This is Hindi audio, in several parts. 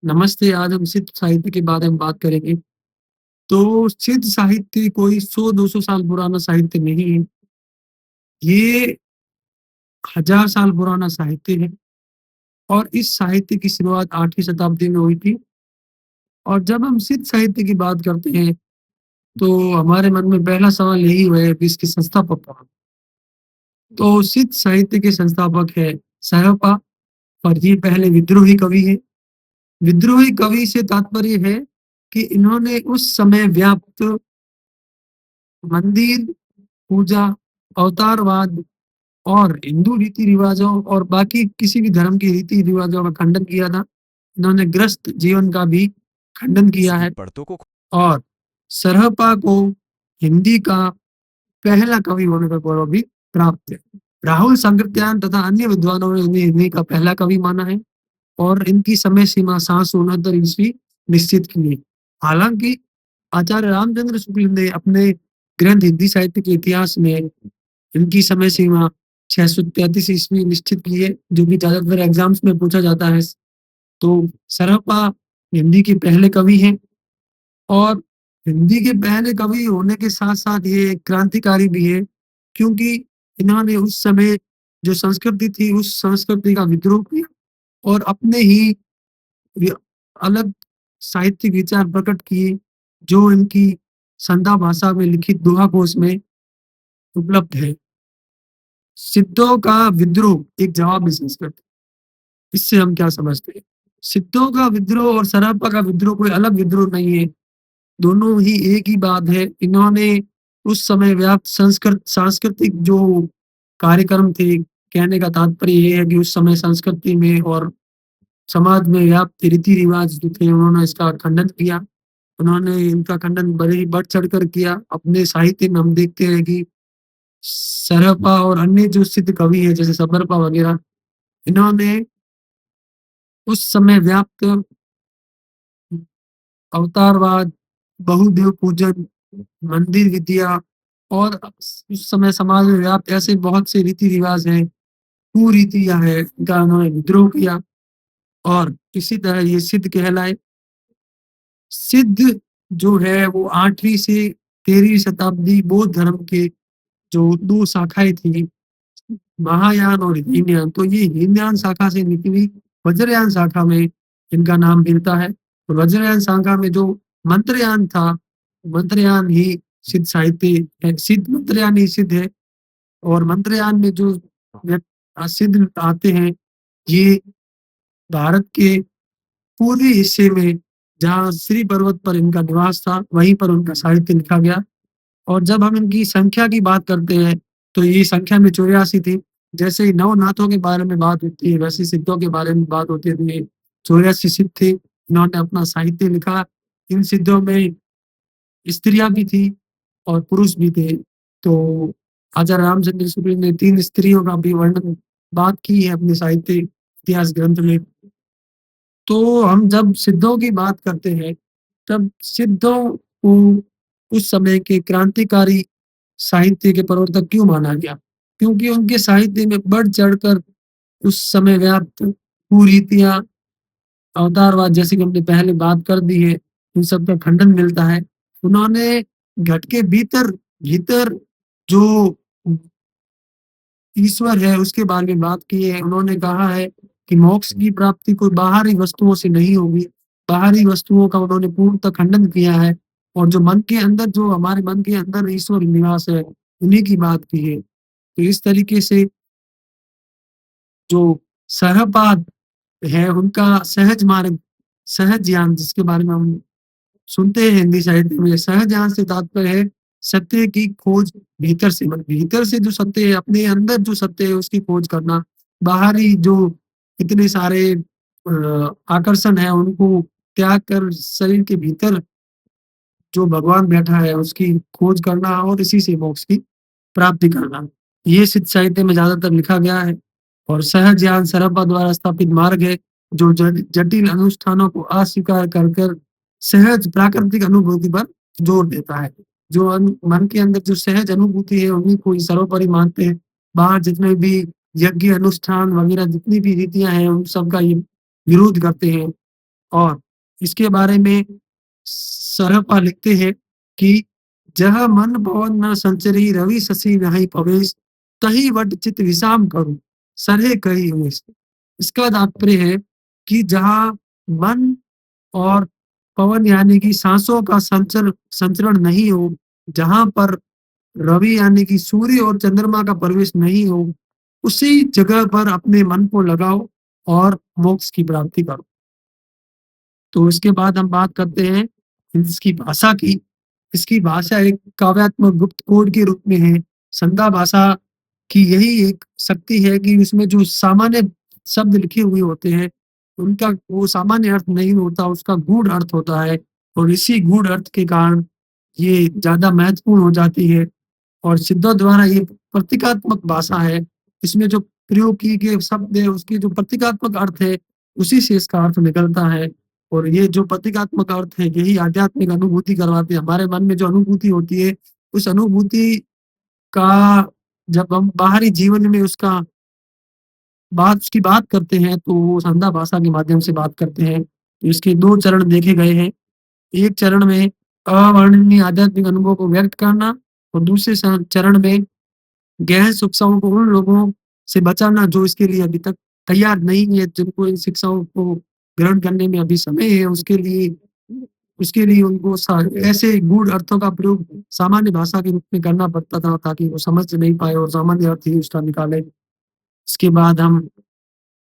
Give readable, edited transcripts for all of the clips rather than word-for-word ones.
नमस्ते, आज हम सिद्ध साहित्य के बारे में बात करेंगे। तो सिद्ध साहित्य कोई 100-200 साल पुराना साहित्य नहीं है। ये हज़ार साल पुराना साहित्य है और इस साहित्य की शुरुआत 8वीं शताब्दी में हुई थी। और जब हम सिद्ध साहित्य की बात करते हैं, तो हमारे मन में पहला सवाल यही है कि इसके संस्थापक कौन? तो सिद्ध साहित्य के संस्थापक है सरहपा और ये पहले विद्रोही कवि हैं। विद्रोही कवि से तात्पर्य है कि इन्होंने उस समय व्याप्त मंदिर, पूजा, अवतारवाद और हिंदू रीति-रिवाज़ों और बाकी किसी भी धर्म के रीति-रिवाज़ों का खंडन किया था। इन्होंने ग्रस्त जीवन का भी खंडन किया सभी है पढ़तों को और सरहपा को हिंदी का पहला कवि होने का गौरव भी प्राप्त है। राहुल सांकृत्यायन तथा अन्य विद्वानों ने इन्हें हिंदी का पहला कवि माना है और इनकी समय सीमा 769 ईस्वी निश्चित की है। हालाँकि आचार्य रामचंद्र शुक्ल ने अपने ग्रंथ हिंदी साहित्य के इतिहास में इनकी समय सीमा 633 ईस्वी निश्चित की है, जो कि ज़्यादातर एग्ज़ाम्स में पूछा जाता है। तो सरहपा हिंदी के पहले कवि हैं और हिंदी के पहले कवि होने के साथ-साथ ये एक क्रांतिकारी भी है, क्योंकि इन्होंने उस समय जो संस्कृति थी, उस संस्कृति का विद्रोह किया और अपने ही वि अलग साहित्यिक विचार प्रकट किए, जो इनकी संधा भाषा में लिखित दोहा कोश में उपलब्ध है। सिद्धों का विद्रोह एक जवाबी संस्कृति। इससे हम क्या समझते हैं? सिद्धों का विद्रोह और सरापा का विद्रोह कोई अलग विद्रोह नहीं है, दोनों ही एक ही बात है। इन्होंने उस समय व्याप्त सांस्कृतिक जो कार्यक्रम थे, कहने का तात्पर्य ये है कि उस समय संस्कृति में और समाज में व्याप्त रीति-रिवाज जो थे, उन्होंने इसका खंडन किया। उन्होंने इनका खंडन बड़े ही बढ़-चढ़ कर किया। अपने साहित्य में हम देखते हैं कि सरहपा और अन्य जो सिद्ध कवि हैं, जैसे सबरपा वगैरह, इन्होंने उस समय व्याप्त अवतारवाद, बहुदेव पूजन, मंदिर विद्या और उस समय समाज में व्याप्त ऐसे बहुत से रीति-रिवाज हैं, कुरीतियाँ हैं, इनका उन्होंने विद्रोह किया और इसी तरह ये सिद्ध कहलाए। सिद्ध जो है वो 8वीं से 13वीं शताब्दी बौद्ध धर्म के जो 2 शाखाएँ थी, महायान और हीनयान, तो ये हीनयान शाखा से निकली वज्रयान शाखा में इनका नाम मिलता है। तो वज्रयान शाखा में जो मंत्रयान था, मंत्रयान ही सिद्ध साहित्य है, सिद्ध मंत्रयान ही सिद्ध है और मंत्रयान में जो सिद्ध आते हैं, ये भारत के पूर्वी हिस्से में जहाँ श्री पर्वत पर इनका निवास था, वहीं पर उनका साहित्य लिखा गया। और जब हम इनकी संख्या की बात करते हैं, तो ये संख्या में 84 थी। जैसे ही नवनाथों के बारे में बात होती है, वैसे सिद्धों के बारे में बात होती है, तो ये 84 सिद्ध थे। इन्होंने अपना साहित्य लिखा। इन सिद्धों में स्त्रियाँ भी थी और पुरुष भी थे। तो आचार्य रामचंद्र शुक्ल ने 3 स्त्रियों का भी वर्णन बात की है अपने साहित्य इतिहास ग्रंथ में। तो हम जब सिद्धों की बात करते हैं, तब सिद्धों को उस समय के क्रांतिकारी साहित्य के प्रवर्तक क्यों माना गया? क्योंकि उनके साहित्य में बढ़-चढ़कर उस समय व्याप्त कुरीतियाँ, अवतारवाद जैसे कि हमने पहले बात कर दी है, इन सब का खंडन मिलता है। उन्होंने घट के भीतर भीतर जो ईश्वर है उसके बारे में बात की है। उन्होंने कहा है कि मोक्ष की प्राप्ति कोई बाहरी वस्तुओं से नहीं होगी। बाहरी वस्तुओं का उन्होंने पूर्णतः खंडन किया है और जो मन के अंदर जो हमारे मन के अंदर ईश्वर निवास है, उन्हीं की बात की है। तो इस तरीके से जो सहपाद है उनका सहज मार्ग, सहज ज्ञान जिसके बारे में हम सुनते हैं हिंदी साहित्य में, सहज ज्ञान से तात्पर्य है सत्य की खोज भीतर से, मतलब भीतर से जो सत्य है, अपने अंदर जो सत्य है उसकी खोज करना। बाहरी जो इतने सारे आकर्षण है उनको त्याग कर शरीर के भीतर जो भगवान बैठा है उसकी खोज करना और इसी से मोक्ष की प्राप्ति करना। ये सिद्ध साहित्य में ज़्यादातर लिखा गया है और सहज ज्ञान सरपा द्वारा स्थापित मार्ग है, जो जटिल अनुष्ठानों को अस्वीकार कर सहज प्राकृतिक अनुभूति पर जोर देता है। जो मन के अंदर जो सहज अनुभूति है, उन्हीं को ही सर्वोपरि मानते हैं। बाहर जितने भी यज्ञ अनुष्ठान वगैरह जितनी भी रीतियाँ हैं, उन सब का ये विरोध करते हैं। और इसके बारे में सरहपा लिखते हैं कि जहाँ मन भवन न संचरी रवि शशि नहीं पवेश, तही वट चित विषाम करूँ सरे कही हुएस। इसका तात्पर्य है कि जहाँ मन और पवन यानी कि सांसों का संचरण नहीं हो, जहाँ पर रवि यानी कि सूर्य और चंद्रमा का प्रवेश नहीं हो, उसी जगह पर अपने मन को लगाओ और मोक्ष की प्राप्ति करो। तो इसके बाद हम बात करते हैं इसकी भाषा की। इसकी भाषा एक काव्यात्मक गुप्त कोड के रूप में है। संध्या भाषा की यही एक शक्ति है कि उसमें जो सामान्य शब्द लिखे हुए होते हैं, उनका वो सामान्य अर्थ नहीं होता, उसका गूढ़ अर्थ होता है और इसी गूढ़ अर्थ के कारण ये ज़्यादा महत्वपूर्ण हो जाती है। और सिद्धों द्वारा ये प्रतीकात्मक भाषा है। इसमें जो प्रयोग किए गए शब्द है, उसकी जो प्रतीकात्मक अर्थ है, उसी से इसका अर्थ निकलता है। और ये जो प्रतीकात्मक अर्थ है, यही आध्यात्मिक अनुभूति करवाते हैं। हमारे मन में जो अनुभूति होती है, उस अनुभूति का जब हम बाहरी जीवन में उसकी बात करते हैं, तो वो संध्या भाषा के माध्यम से बात करते हैं। तो इसके 2 चरण देखे गए हैं। एक चरण में अवर्णनीय आध्यात्मिक अनुभव को व्यक्त करना और दूसरे चरण में गहन शिक्षाओं को उन लोगों से बचाना जो इसके लिए अभी तक तैयार नहीं है, जिनको इन शिक्षाओं को ग्रहण करने में अभी समय है, उसके लिए उनको ऐसे गूढ़ अर्थों का प्रयोग सामान्य भाषा के रूप में करना पड़ता था ताकि वो समझ नहीं पाए और सामान्य अर्थ ही उसका निकाले। इसके बाद हम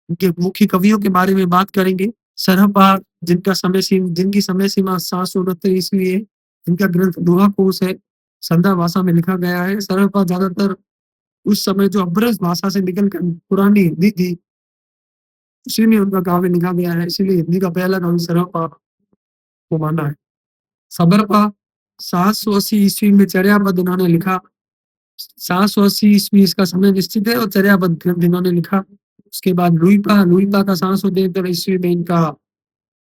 उनके मुख्य कवियों के बारे में बात करेंगे। सरहपा जिनकी समय सीमा 769 ईस्वी है। इनका ग्रंथ दोहा कोश है, संध्या भाषा में लिखा गया है। सरहपा ज्यादातर उस समय जो अब्रज भाषा से निकलकर पुरानी हिंदी थी, उसी में उनका काव्य लिखा गया है, इसीलिए हिंदी का पहला कवि सरहपा को माना है। सबरपा 780 ईस्वी में चर्यापद इन्होंने लिखा। 780 ईस्वी इसका समय निश्चित है और चर्यापद ग्रंथ इन्होंने लिखा। उसके बाद लुईपा का 773 ईस्वी में इनका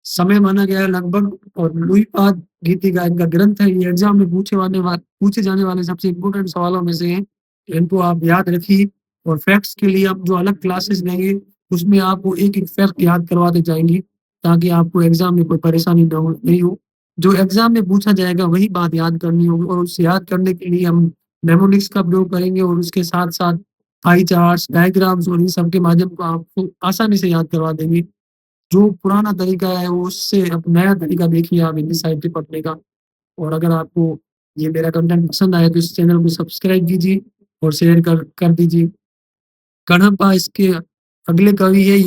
समय माना गया है लगभग। और लुईपाद गीतिका इनका ग्रंथ है। ये एग्जाम में पूछे जाने वाले सबसे इम्पोर्टेंट सवालों में से है। इनको आप याद रखिए और फैक्ट्स के लिए आप जो अलग क्लासेस लेंगे, उसमें आपको एक-एक फैक्ट याद करवाते जाएँगे, ताकि आपको एग्जाम में कोई परेशानी नहीं हो। जो एग्जाम में पूछा जाएगा वही बात याद करनी होगी और उसे याद करने के लिए हम मेमोनिक्स का प्रयोग करेंगे और उसके साथ-साथ पाई चार्ट्स, डायग्राम्स और इन सब के माध्यम को आपको आसानी से याद करवा देंगे। जो पुराना तरीका है वो उससे अब नया तरीका देखिए आप हिंदी साहित्य पढ़ने का। और अगर आपको ये मेरा कंटेंट पसंद आया तो इस चैनल को सब्सक्राइब कीजिए और शेयर कर दीजिए। कणप्पा इसके अगले कवि है।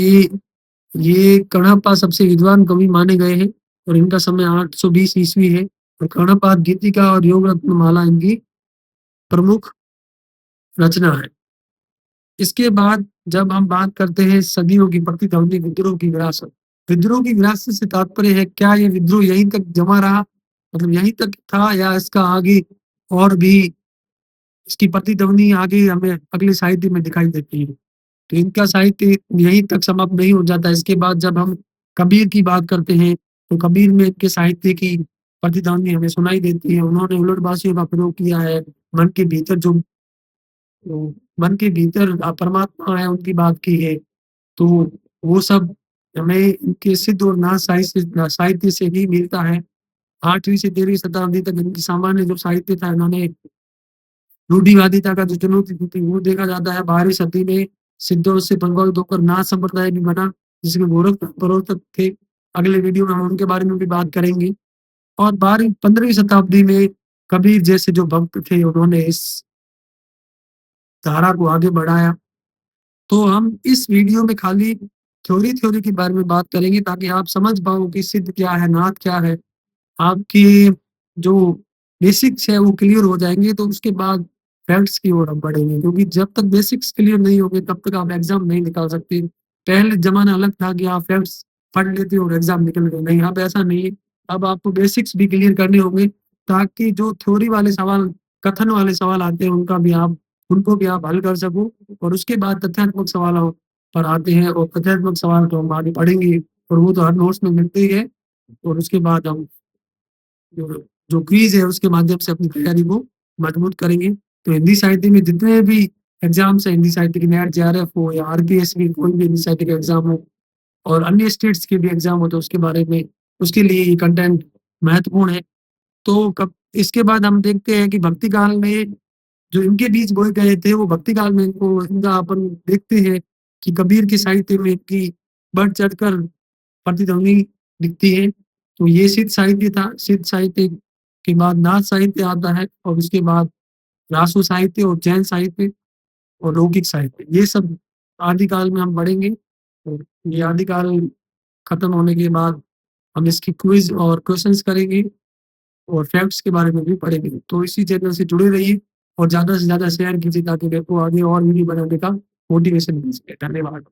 ये कणप्पा सबसे विद्वान कवि माने गए हैं और इनका समय 820 ईस्वी है। और कणप्पा गीतिका और योग रत्नमाला इनकी प्रमुख रचना है। इसके बाद जब हम बात करते हैं सदियों की प्रतिध्वनि विद्रोह की विरासत। विद्रोह की विरासत से तात्पर्य है क्या ये विद्रोह यहीं तक जमा रहा, मतलब यहीं तक था, या इसका आगे और भी इसकी प्रतिध्वनि आगे हमें अगले साहित्य में दिखाई देती है। तो इनका साहित्य यहीं तक समाप्त नहीं हो जाता। इसके बाद जब हम कबीर की बात करते हैं, तो कबीर में इनके साहित्य की प्रतिध्वनि हमें सुनाई देती है। उन्होंने उलटबाजियों का प्रयोग किया है। मन के भीतर जो मन के भीतर परमात्मा है उनकी बात की है। तो वो सब हमें इनके सिद्ध और नाथ साहित्य से ही मिलता है। 8वीं से 13वीं शताब्दी तक इनकी सामान्य जो साहित्य था, इन्होंने रूढ़िवादिता का जो चुनौती दी थी वो देखा जाता है। 12वीं सदी में सिद्धों से प्रभावित होकर नाथ संप्रदाय भी बना, जिसमें गोरख प्रवर्तक थे। अगले वीडियो में हम उनके बारे में भी बात करेंगे। और 12वीं 15वीं शताब्दी में कबीर जैसे जो भक्त थे, उन्होंने इस धारा को आगे बढ़ाया। तो हम इस वीडियो में खाली थ्योरी के बारे में बात करेंगे ताकि आप समझ पाओ कि सिद्ध क्या है, नाथ क्या है। आपकी जो बेसिक्स है वो क्लियर हो जाएँगे, तो उसके बाद फैक्ट्स की ओर हम बढ़ेंगे, क्योंकि जब तक बेसिक्स क्लियर नहीं होंगे तब तक आप एग्ज़ाम नहीं निकाल सकते। पहले ज़माना अलग था कि आप फैक्ट्स पढ़ लेते और एग्ज़ाम निकल गए, नहीं अब ऐसा नहीं है। अब आपको बेसिक्स भी क्लियर करने होंगे ताकि जो थ्योरी वाले सवाल, कथन वाले सवाल आते हैं उनको भी आप हल कर सको। और उसके बाद तथ्यात्मक सवालों पर आते हैं और तथ्यात्मक सवाल तो हम आगे पढ़ेंगे और वो तो हर नोट्स में मिलते ही है। और उसके बाद हम जो जो क्विज़ है उसके माध्यम से अपनी तैयारी को मजबूत करेंगे। तो हिंदी साहित्य में जितने भी एग्ज़ाम्स हैं, हिंदी साहित्य की नेट, जेआरएफ हो या आरपीएस की कोई भी हिंदी साहित्य का एग्ज़ाम हो, और अन्य स्टेट्स के भी एग्ज़ाम होते हैं उसके बारे में, उसके लिए ये कंटेंट महत्वपूर्ण है। तो कब इसके बाद हम देखते हैं कि भक्ति काल में जो इनके बीच बोए गए थे, वो भक्ति काल में इनको इनका अपन देखते हैं कि कबीर के साहित्य में इनकी बढ़-चढ़ कर प्रतिध्वनि दिखती है। तो ये सिद्ध साहित्य था, सिद्ध साहित्य के बाद नाथ साहित्य आता है और उसके बाद रासो साहित्य और जैन साहित्य और लौकिक साहित्य। ये सब आदिकाल में हम पढ़ेंगे। तो ये आदिकाल खत्म होने के बाद हम इसकी क्विज़ और क्वेश्चंस करेंगे और फैक्ट्स के बारे में भी पढ़ेंगे। तो इसी चैनल से जुड़े रहिए और ज़्यादा से ज़्यादा शेयर कीजिए ताकि मेरे को आगे और वीडियो बनाने का मोटिवेशन मिल सके। धन्यवाद।